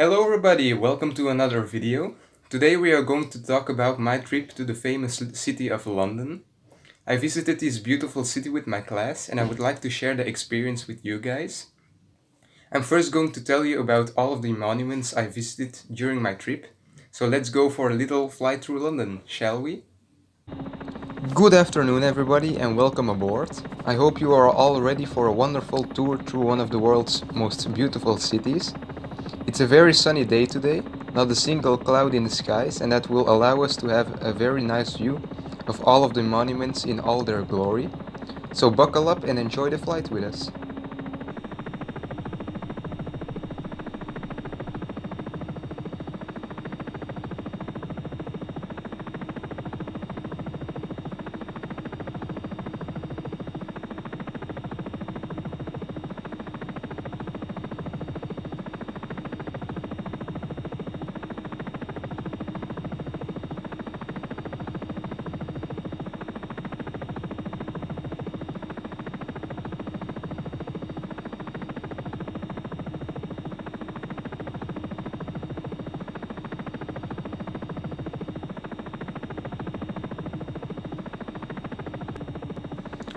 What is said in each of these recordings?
Hello everybody, welcome to another video. Today we are going to talk about my trip to the famous city of London. I visited this beautiful city with my class and I would like to share the experience with you guys. I'm first going to tell you about all of the monuments I visited during my trip. So let's go for a little flight through London, shall we? Good afternoon everybody and welcome aboard. I hope you are all ready for a wonderful tour through one of the world's most beautiful cities. It's a very sunny day today, not a single cloud in the skies, and that will allow us to have a very nice view of all of the monuments in all their glory. So buckle up and enjoy the flight with us.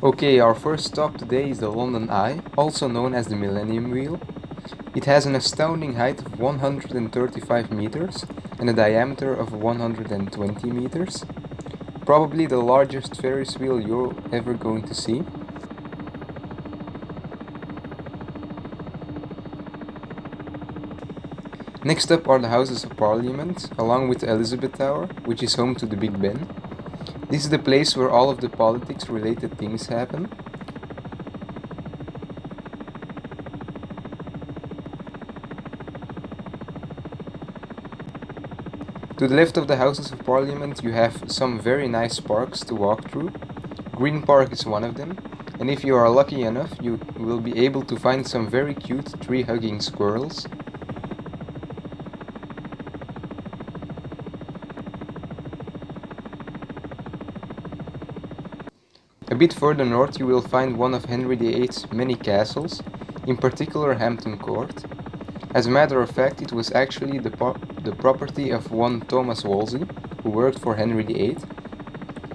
Okay, our first stop today is the London Eye, also known as the Millennium Wheel. It has an astounding height of 135 meters and a diameter of 120 meters. Probably the largest Ferris wheel you're ever going to see. Next up are the Houses of Parliament, along with the Elizabeth Tower, which is home to the Big Ben. This is the place where all of the politics related things happen. To the left of the Houses of Parliament you have some very nice parks to walk through. Green Park is one of them, and if you are lucky enough you will be able to find some very cute tree-hugging squirrels. A bit further north you will find one of Henry VIII's many castles, in particular Hampton Court. As a matter of fact, it was actually the property of one Thomas Wolsey, who worked for Henry VIII,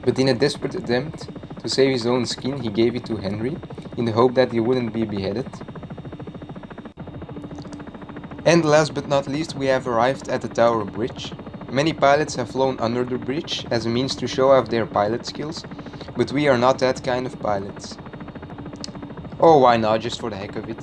but in a desperate attempt to save his own skin he gave it to Henry, in the hope that he wouldn't be beheaded. And last but not least we have arrived at the Tower Bridge. Many pilots have flown under the bridge as a means to show off their pilot skills, but we are not that kind of pilots. Or why not, just for the heck of it.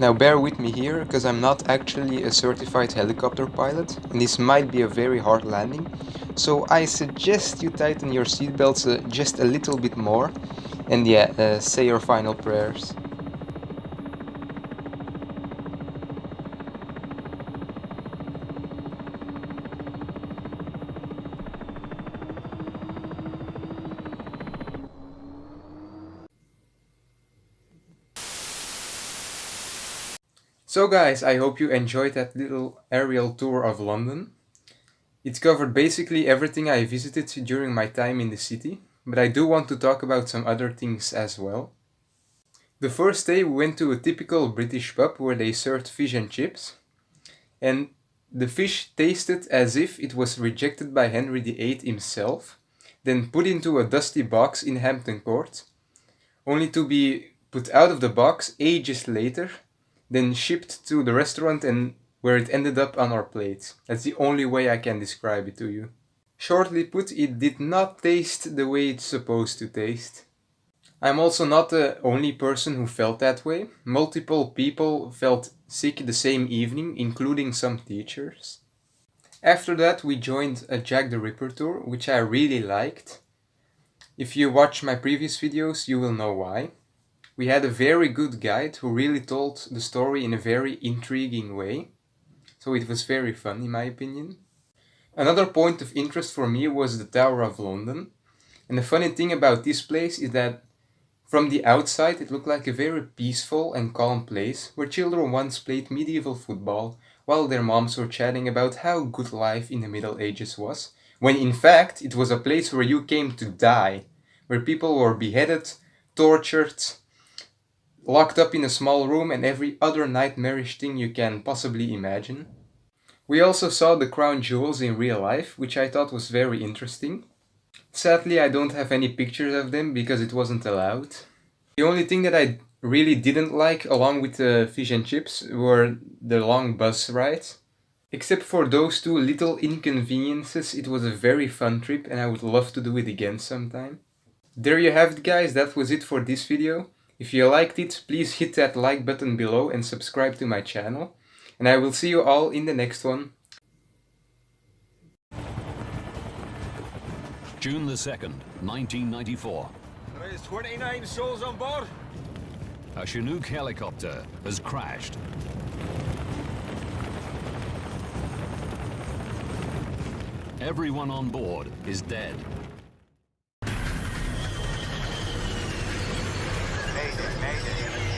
Now bear with me here, because I'm not actually a certified helicopter pilot, and this might be a very hard landing, so I suggest you tighten your seatbelts just a little bit more, and yeah, say your final prayers. So guys, I hope you enjoyed that little aerial tour of London. It covered basically everything I visited during my time in the city, but I do want to talk about some other things as well. The first day we went to a typical British pub where they served fish and chips, and the fish tasted as if it was rejected by Henry VIII himself, then put into a dusty box in Hampton Court, only to be put out of the box ages later, then shipped to the restaurant and where it ended up on our plates. That's the only way I can describe it to you. Shortly put, it did not taste the way it's supposed to taste. I'm also not the only person who felt that way. Multiple people felt sick the same evening, including some teachers. After that we joined a Jack the Ripper tour, which I really liked. If you watch my previous videos you will know why. We had a very good guide who really told the story in a very intriguing way, so it was very fun in my opinion. Another point of interest for me was the Tower of London, and the funny thing about this place is that from the outside it looked like a very peaceful and calm place where children once played medieval football while their moms were chatting about how good life in the Middle Ages was, when in fact it was a place where you came to die. where people were beheaded, tortured, locked up in a small room, and every other nightmarish thing you can possibly imagine. We also saw the crown jewels in real life, which I thought was very interesting. Sadly, I don't have any pictures of them because it wasn't allowed. The only thing that I really didn't like, along with the fish and chips, were the long bus rides. Except for those two little inconveniences, it was a very fun trip and I would love to do it again sometime. There you have it, guys, that was it for this video. If you liked it, please hit that like button below and subscribe to my channel. And I will see you all in the next one. June the 2nd, 1994. There is 29 souls on board. A Chinook helicopter has crashed. Everyone on board is dead. Mayday, mayday.